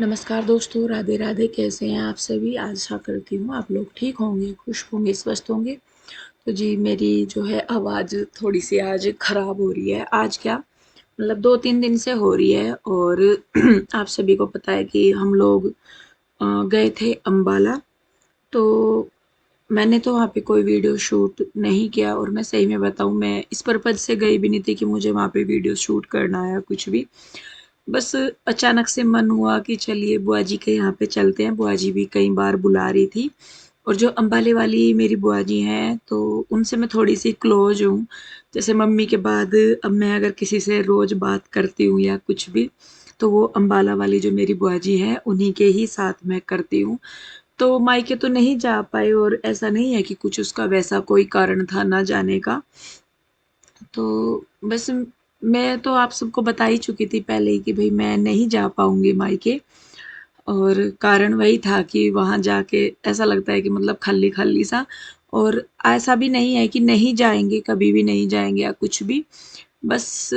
नमस्कार दोस्तों, राधे राधे। कैसे हैं आप सभी? आशा करती हूँ आप लोग ठीक होंगे, खुश होंगे, स्वस्थ होंगे। तो जी, मेरी जो है आवाज़ थोड़ी सी आज ख़राब हो रही है। आज क्या मतलब 2-3 दिन से हो रही है। और आप सभी को पता है कि हम लोग गए थे अम्बाला। तो मैंने तो वहाँ पे कोई वीडियो शूट नहीं किया, और मैं सही में बताऊँ, मैं इस पर्पज़ से गई भी नहीं थी कि मुझे वहाँ पे वीडियो शूट करना है या कुछ भी। बस अचानक से मन हुआ कि चलिए बुआ जी के यहाँ पे चलते हैं। बुआ जी भी कई बार बुला रही थी, और जो अम्बाले वाली मेरी बुआ जी हैं तो उनसे मैं थोड़ी सी क्लोज हूँ। जैसे मम्मी के बाद अब मैं अगर किसी से रोज़ बात करती हूँ या कुछ भी, तो वो अम्बाला वाली जो मेरी बुआ जी हैं उन्हीं के ही साथ मैं करती हूँ। तो मायके तो नहीं जा पाए, और ऐसा नहीं है कि कुछ उसका वैसा कोई कारण था ना जाने का। तो बस मैं तो आप सबको बता ही चुकी थी पहले ही कि भई मैं नहीं जा पाऊँगी मायके। और कारण वही था कि वहाँ जाके ऐसा लगता है कि मतलब खाली-खाली सा। और ऐसा भी नहीं है कि नहीं जाएँगे, कभी भी नहीं जाएँगे या कुछ भी। बस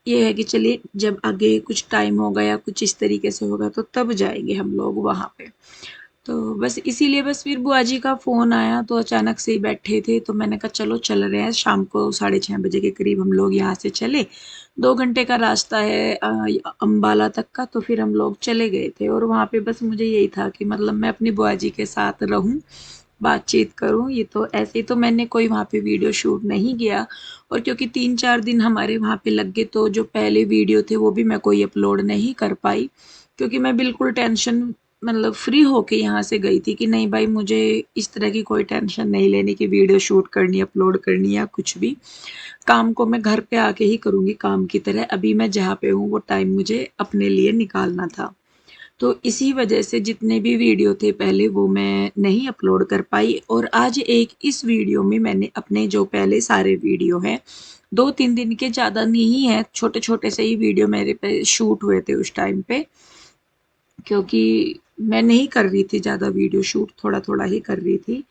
ये है कि चलिए जब आगे कुछ टाइम होगा या कुछ इस तरीके से होगा तो तब जाएँगे हम लोग वहाँ पे। तो बस इसीलिए बस फिर बुआ जी का फ़ोन आया, तो अचानक से ही बैठे थे, तो मैंने कहा चलो चल रहे हैं। शाम को 6:30 बजे के करीब हम लोग यहाँ से चले। 2 घंटे का रास्ता है अम्बाला तक का। तो फिर हम लोग चले गए थे, और वहाँ पे बस मुझे यही था कि मतलब मैं अपनी बुआ जी के साथ रहूँ, बातचीत करूँ। ये तो ऐसे ही तो मैंने कोई वहाँ पे वीडियो शूट नहीं किया। और क्योंकि 3-4 दिन हमारे वहाँ पे लग गए, तो जो पहले वीडियो थे वो भी मैं कोई अपलोड नहीं कर पाई, क्योंकि मैं बिल्कुल टेंशन मतलब फ्री होके यहाँ से गई थी कि नहीं भाई, मुझे इस तरह की कोई टेंशन नहीं लेनी कि वीडियो शूट करनी, अपलोड करनी या कुछ भी। काम को मैं घर पे आके ही करूँगी काम की तरह। अभी मैं जहाँ पे हूँ वो टाइम मुझे अपने लिए निकालना था। तो इसी वजह से जितने भी वीडियो थे पहले वो मैं नहीं अपलोड कर पाई, और आज एक इस वीडियो में मैंने अपने जो पहले सारे वीडियो हैं, 2-3 दिन के, ज़्यादा नहीं है, छोटे-छोटे से ही वीडियो मेरे पे शूट हुए थे उस टाइम पे। क्योंकि मैं नहीं कर रही थी ज़्यादा वीडियो शूट, थोड़ा-थोड़ा ही कर रही थी।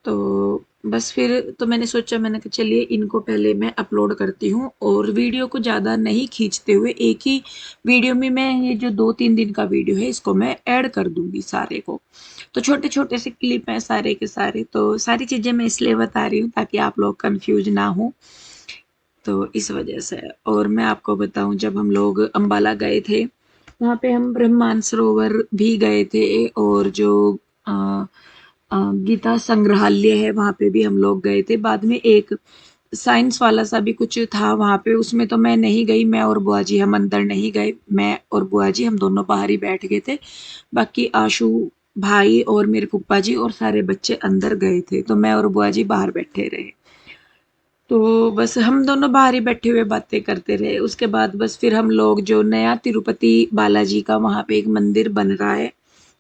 तो बस फिर तो मैंने सोचा, मैंने कहा चलिए इनको पहले मैं अपलोड करती हूँ, और वीडियो को ज़्यादा नहीं खींचते हुए एक ही वीडियो में मैं ये जो 2-3 दिन का वीडियो है इसको मैं ऐड कर दूँगी सारे को। तो छोटे-छोटे से क्लिप हैं सारे के सारे, तो सारी चीज़ें मैं इसलिए बता रही हूँ ताकि आप लोग कन्फ्यूज़ ना हों। तो इस वजह से। और मैं आपको बताऊँ, जब हम लोग अम्बाला गए थे, वहाँ पे हम ब्रह्म मानसरोवर भी गए थे, और जो अ गीता संग्रहालय है वहाँ पे भी हम लोग गए थे। बाद में एक साइंस वाला सा भी कुछ था वहाँ पे, उसमें तो मैं नहीं गई। मैं और बुआ जी हम अंदर नहीं गए। मैं और बुआ जी हम दोनों बाहर ही बैठ गए थे। बाकी आशु भाई और मेरे फूफा जी और सारे बच्चे अंदर गए थे, तो मैं और बुआ जी बाहर बैठे रहे। तो बस हम दोनों बाहर ही बैठे हुए बातें करते रहे। उसके बाद बस फिर हम लोग जो नया तिरुपति बालाजी का वहाँ पे एक मंदिर बन रहा है,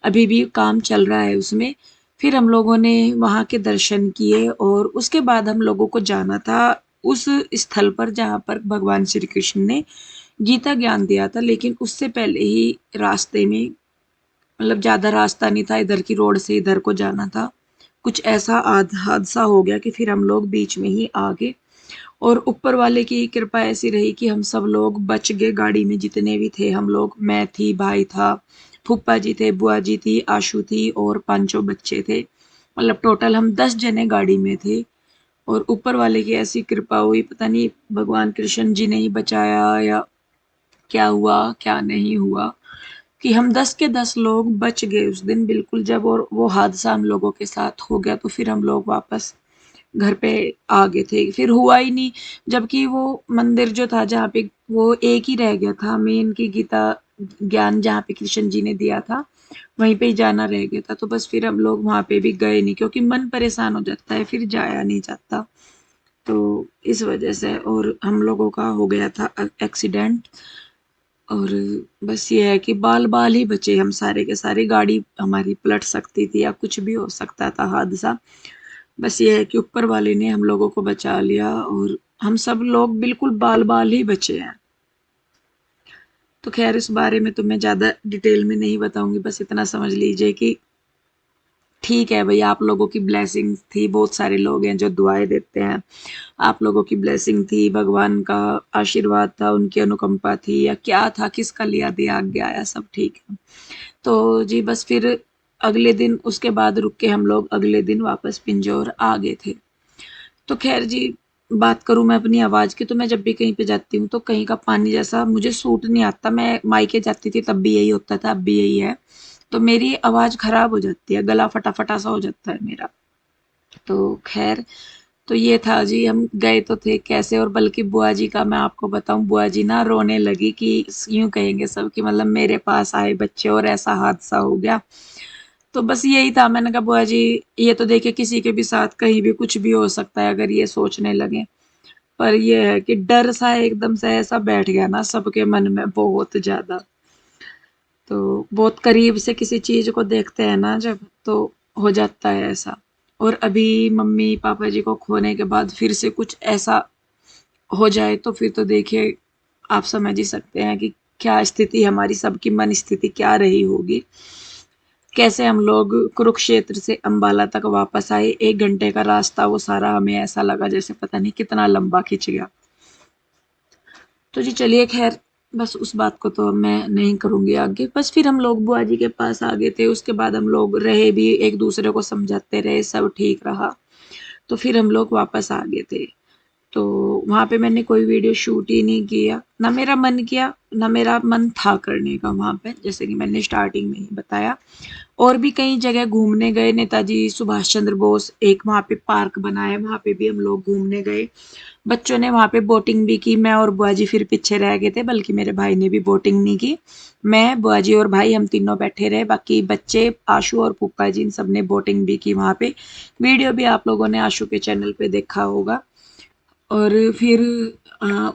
अभी भी काम चल रहा है उसमें। फिर हम लोगों ने वहाँ के दर्शन किए, और उसके बाद हम लोगों को जाना था उस स्थल पर जहाँ पर भगवान श्री कृष्ण ने गीता ज्ञान दिया था। लेकिन उससे पहले ही रास्ते में, मतलब ज़्यादा रास्ता नहीं था, इधर की रोड से इधर को जाना था, कुछ ऐसा हादसा हो गया कि फिर हम लोग बीच में ही आ गए। और ऊपर वाले की कृपा ऐसी रही कि हम सब लोग बच गए। गाड़ी में जितने भी थे हम लोग, मैं थी, भाई था, फूफा जी थे, बुआ जी थी, आशु थी, और पांचों बच्चे थे। मतलब टोटल हम 10 जने गाड़ी में थे। और ऊपर वाले की ऐसी कृपा हुई, पता नहीं भगवान कृष्ण जी ने ही बचाया या क्या हुआ क्या नहीं हुआ, कि हम 10 के 10 लोग बच गए उस दिन बिल्कुल। जब और वो हादसा हम लोगों के साथ हो गया, तो फिर हम लोग वापस घर पे आ गए थे। फिर हुआ ही नहीं, जबकि वो मंदिर जो था जहाँ पे, वो एक ही रह गया था मेन, की गीता ज्ञान जहाँ पे कृष्ण जी ने दिया था, वहीं पे ही जाना रह गया था। तो बस फिर हम लोग वहाँ पे भी गए नहीं, क्योंकि मन परेशान हो जाता है, फिर जाया नहीं जाता। तो इस वजह से, और हम लोगों का हो गया था एक्सीडेंट। और बस ये है कि बाल-बाल ही बचे हम सारे के सारे। गाड़ी हमारी पलट सकती थी या कुछ भी हो सकता था हादसा। बस ये है कि ऊपर वाले ने हम लोगों को बचा लिया, और हम सब लोग बिल्कुल बाल-बाल ही बचे हैं। तो ख़ैर इस बारे में तो मैं ज़्यादा डिटेल में नहीं बताऊँगी, बस इतना समझ लीजिए कि ठीक है भई, आप लोगों की ब्लेसिंग थी, बहुत सारे लोग हैं जो दुआएँ देते हैं। आप लोगों की ब्लेसिंग थी, भगवान का आशीर्वाद था, उनकी अनुकंपा थी या क्या था, किसका लिया दिया आज्ञा आया, सब ठीक है। तो जी बस फिर अगले दिन उसके बाद रुक के हम लोग अगले दिन वापस पिंजौर आ गए थे। तो ख़ैर जी, बात करूँ मैं अपनी आवाज़ की, तो मैं जब भी कहीं पे जाती हूँ तो कहीं का पानी जैसा मुझे सूट नहीं आता। मैं मायके जाती थी तब भी यही होता था, अब भी यही है। तो मेरी आवाज़ ख़राब हो जाती है, गला फटा-फटा सा हो जाता है मेरा। तो ख़ैर, तो ये था जी, हम गए तो थे कैसे, और बल्कि बुआ जी का मैं आपको बताऊँ, बुआ जी ना रोने लगी कि यूँ कहेंगे सब कि मतलब मेरे पास आए बच्चे और ऐसा हादसा हो गया। तो बस यही था, मैंने कहा बुआ जी ये तो देखिए किसी के भी साथ कहीं भी कुछ भी हो सकता है अगर ये सोचने लगे। पर ये है कि डर सा एकदम से ऐसा बैठ गया ना सबके मन में बहुत ज़्यादा। तो बहुत करीब से किसी चीज़ को देखते हैं ना जब, तो हो जाता है ऐसा। और अभी मम्मी पापा जी को खोने के बाद फिर से कुछ ऐसा हो जाए तो फिर तो देखिए आप समझ ही सकते हैं कि क्या स्थिति, हमारी सबकी मन स्थिति क्या रही होगी। कैसे हम लोग कुरुक्षेत्र से अंबाला तक वापस आए, 1 घंटे का रास्ता वो सारा हमें ऐसा लगा जैसे पता नहीं कितना लंबा खिंच गया। तो जी चलिए ख़ैर, बस उस बात को तो मैं नहीं करूँगी आगे। बस फिर हम लोग बुआ जी के पास आ गए थे, उसके बाद हम लोग रहे भी, एक-दूसरे को समझाते रहे, सब ठीक रहा। तो फिर हम लोग वापस आ गए थे। तो वहाँ पे मैंने कोई वीडियो शूट ही नहीं किया, ना मेरा मन किया, ना मेरा मन था करने का वहाँ पे, जैसे कि मैंने स्टार्टिंग में ही बताया। और भी कई जगह घूमने गए, नेताजी सुभाष चंद्र बोस एक वहाँ पे पार्क बना है, वहाँ पे भी हम लोग घूमने गए। बच्चों ने वहाँ पे बोटिंग भी की, मैं और बुआ जी फिर पीछे रह गए थे, बल्कि मेरे भाई ने भी बोटिंग नहीं की। मैं, बुआ जी और भाई हम तीनों बैठे रहे, बाकी बच्चे आशु और फूफा जी इन सब ने बोटिंग भी की वहाँ पे। वीडियो भी आप लोगों ने आशु के चैनल पे देखा होगा। और फिर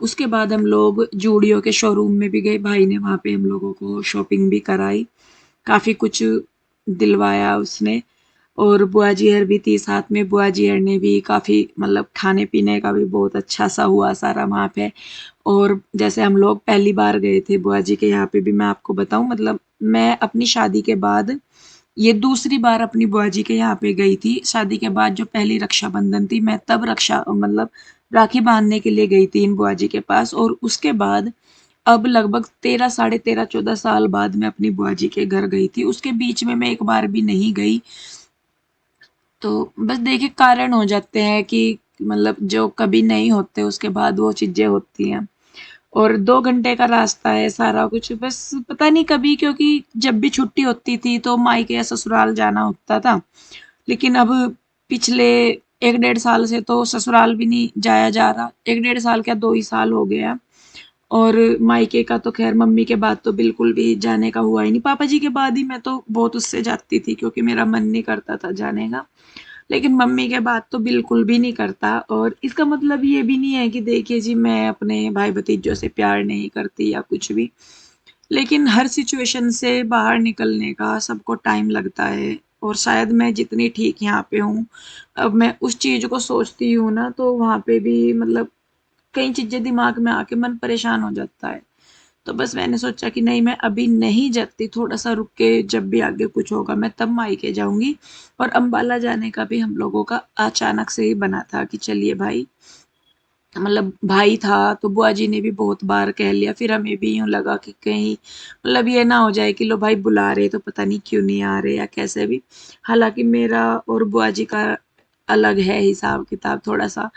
उसके बाद हम लोग जूडियो के शोरूम में भी गए, भाई ने वहाँ पे हम लोगों को शॉपिंग भी कराई, काफ़ी कुछ दिलवाया उसने। और बुआ जी हर भी थी साथ में, बुआ जी हर ने भी काफ़ी मतलब खाने पीने का भी बहुत अच्छा सा हुआ सारा वहाँ पे। और जैसे हम लोग पहली बार गए थे बुआ जी के यहाँ पे भी, मैं आपको बताऊँ मतलब मैं अपनी शादी के बाद ये दूसरी बार अपनी बुआ जी के यहाँ पे गई थी। शादी के बाद जो पहली रक्षाबंधन थी, मैं तब रक्षा मतलब राखी बांधने के लिए गई थी इन बुआ जी के पास, और उसके बाद अब लगभग 13 साढ़े 13 14 साल बाद मैं अपनी बुआ जी के घर गई थी। उसके बीच में मैं एक बार भी नहीं गई। तो बस देखिए कारण हो जाते हैं कि मतलब जो कभी नहीं होते उसके बाद वो चीज़ें होती हैं। और 2 घंटे का रास्ता है, सारा कुछ बस पता नहीं कभी, क्योंकि जब भी छुट्टी होती थी तो मायके या ससुराल जाना होता था। लेकिन अब पिछले 1 डेढ़ साल से तो ससुराल भी नहीं जाया जा रहा। 1 डेढ़ साल क्या 2 ही साल हो गए हैं। और मायके का तो ख़ैर मम्मी के बाद तो बिल्कुल भी जाने का हुआ ही नहीं। पापा जी के बाद ही मैं तो बहुत उससे जाती थी क्योंकि मेरा मन नहीं करता था जाने का। लेकिन मम्मी के बाद तो बिल्कुल भी नहीं करता, और इसका मतलब ये भी नहीं है कि देखिए जी मैं अपने भाई भतीजों से प्यार नहीं करती या कुछ भी। लेकिन हर सिचुएशन से बाहर निकलने का सबको टाइम लगता है, और शायद मैं जितनी ठीक यहाँ पे हूँ, अब मैं उस चीज़ को सोचती हूँ ना तो वहाँ पे भी मतलब कई चीज़ें दिमाग में आके मन परेशान हो जाता है। तो बस मैंने सोचा कि नहीं मैं अभी नहीं जाती, थोड़ा-सा रुक के जब भी आगे कुछ होगा मैं तब मायके जाऊँगी। और अम्बाला जाने का भी हम लोगों का अचानक से ही बना था कि चलिए भाई, मतलब भाई था तो बुआ जी ने भी बहुत बार कह लिया, फिर हमें भी यूँ लगा कि कहीं मतलब ये ना हो जाए कि लो भाई बुला रहे तो पता नहीं क्यों नहीं आ रहे या कैसे भी। हालाँकि मेरा और बुआ जी का अलग है हिसाब-किताब थोड़ा-सा।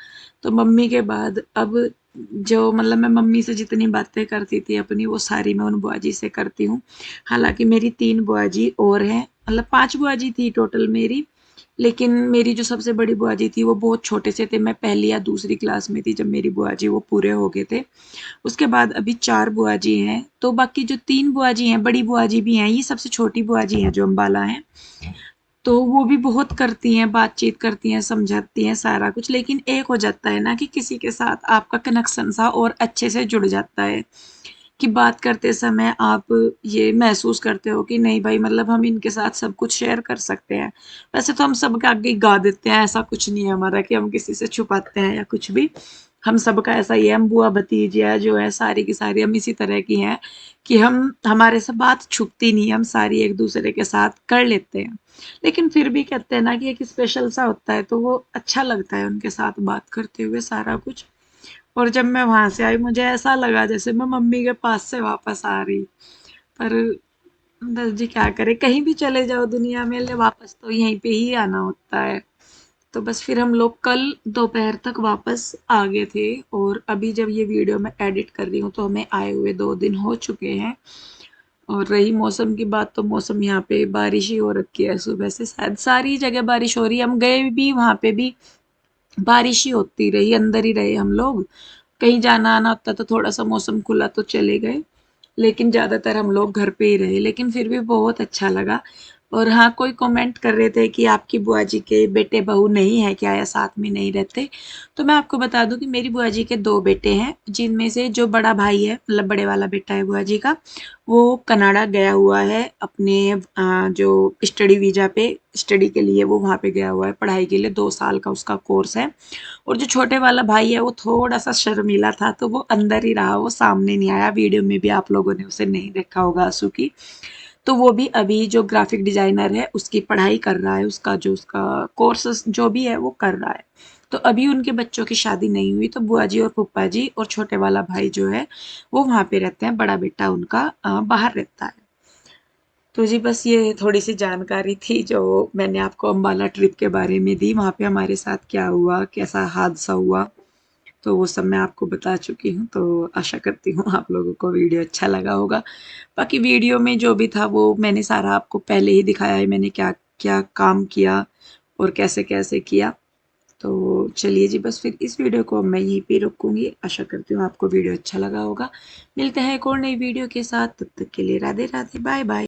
तो मम्मी के बाद अब जो मतलब मैं मम्मी से जितनी बातें करती थी अपनी, वो सारी मैं उन बुआ जी से करती हूँ। हालाँकि मेरी 3 बुआ जी और हैं, मतलब 5 बुआ जी थी टोटल मेरी। लेकिन मेरी जो सबसे बड़ी बुआ जी थी वो बहुत छोटे से थे, मैं पहली या दूसरी क्लास में थी जब मेरी बुआ जी वो पूरे हो गए थे। उसके बाद अभी 4 बुआ जी हैं, तो बाकी जो 3 बुआ जी हैं, बड़ी बुआ जी भी हैं, ये सबसे छोटी बुआ जी हैं जो अम्बाला हैं। तो वो भी बहुत करती हैं, बातचीत करती हैं, समझाती हैं सारा कुछ, लेकिन एक हो जाता है ना कि किसी के साथ आपका कनेक्शन सा और अच्छे से जुड़ जाता है, कि बात करते समय आप ये महसूस करते हो कि नहीं भाई मतलब हम इनके साथ सब कुछ शेयर कर सकते हैं। वैसे तो हम सबके आगे गा देते हैं, ऐसा कुछ नहीं है हमारा कि हम किसी से छुपाते हैं या कुछ भी। हम सबका ऐसा ही है, हम बुआ भतीजियाँ जो है सारी की सारी हम इसी तरह की हैं कि हम हमारे से बात छुपती नहीं है, हम सारी एक दूसरे के साथ कर लेते हैं। लेकिन फिर भी कहते हैं ना कि एक स्पेशल सा होता है, तो वो अच्छा लगता है उनके साथ बात करते हुए सारा कुछ। और जब मैं वहां से आई मुझे ऐसा लगा जैसे मैं मम्मी के पास से वापस आ रही। पर बस जी क्या करे, कहीं भी चले जाओ दुनिया में ले वापस तो यहीं पे ही आना होता है। तो बस फिर हम लोग कल दोपहर तक वापस आ गए थे। और अभी जब ये वीडियो मैं एडिट कर रही हूँ तो हमें आए हुए 2 दिन हो चुके हैं। और रही मौसम की बात, तो मौसम यहाँ पे बारिश ही हो रखी है सुबह से, शायद सारी जगह बारिश हो रही है। हम गए भी वहाँ पे भी बारिश ही होती रही, अंदर ही रहे हम लोग। कहीं जाना आना होता तो थोड़ा सा मौसम खुला तो चले गए, लेकिन ज़्यादातर हम लोग घर पे ही रहे। लेकिन फिर भी बहुत अच्छा लगा। और हाँ, कोई कमेंट कर रहे थे कि आपकी बुआ जी के बेटे बहू नहीं है क्या, या साथ में नहीं रहते। तो मैं आपको बता दूं कि मेरी बुआ जी के 2 बेटे हैं, जिनमें से जो बड़ा भाई है, मतलब बड़े वाला बेटा है बुआ जी का, वो कनाडा गया हुआ है अपने जो स्टडी वीजा पे, स्टडी के लिए वो वहाँ पे गया हुआ है पढ़ाई के लिए। 2 साल का उसका कोर्स है। और जो छोटे वाला भाई है वो थोड़ा सा शर्मीला था, तो वो अंदर ही रहा, वो सामने नहीं आया। वीडियो में भी आप लोगों ने उसे नहीं देखा होगा आंसू की। तो वो भी अभी जो ग्राफिक डिजाइनर है उसकी पढ़ाई कर रहा है, उसका जो उसका कोर्स जो भी है वो कर रहा है। तो अभी उनके बच्चों की शादी नहीं हुई, तो बुआ जी और फूफा जी और छोटे वाला भाई जो है वो वहाँ पे रहते हैं, बड़ा बेटा उनका बाहर रहता है। तो जी बस ये थोड़ी सी जानकारी थी जो मैंने आपको अम्बाला ट्रिप के बारे में दी। वहाँ पे हमारे साथ क्या हुआ, कैसा हादसा हुआ, तो वो सब मैं आपको बता चुकी हूँ। तो आशा करती हूँ आप लोगों को वीडियो अच्छा लगा होगा। बाकी वीडियो में जो भी था वो मैंने सारा आपको पहले ही दिखाया है, मैंने क्या क्या काम किया और कैसे कैसे किया। तो चलिए जी, बस फिर इस वीडियो को मैं यहीं पे रोकूंगी। आशा करती हूँ आपको वीडियो अच्छा लगा होगा। मिलते हैं एक और नई वीडियो के साथ, तब तक के लिए राधे राधे, बाय बाय।